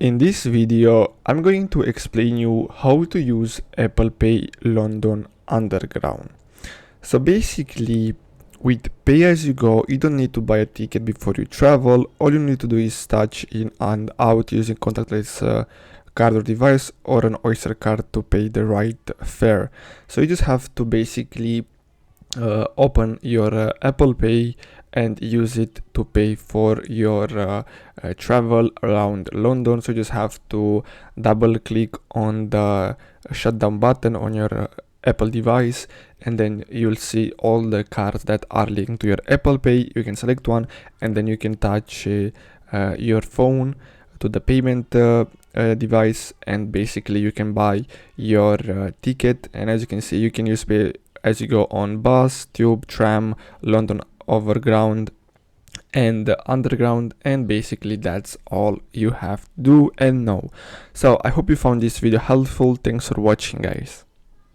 In this video, I'm going to explain you how to use Apple Pay London Underground. So basically, with Pay As You Go, you don't need to buy a ticket before you travel. All you need to do is touch in and out using contactless card or device or an Oyster card to pay the right fare. So you just have to basically open your Apple Pay and use it to pay for your travel around London. So you just have to double click on the shutdown button on your Apple device, and then you'll see all the cards that are linked to your Apple Pay. You can select one, and then you can touch your phone to the payment device, and basically you can buy your ticket. And as you can see, you can use Pay As You Go on bus, tube, tram, London Overground and Underground, and basically that's all you have to do and know. So I hope you found this video helpful. Thanks for watching, guys.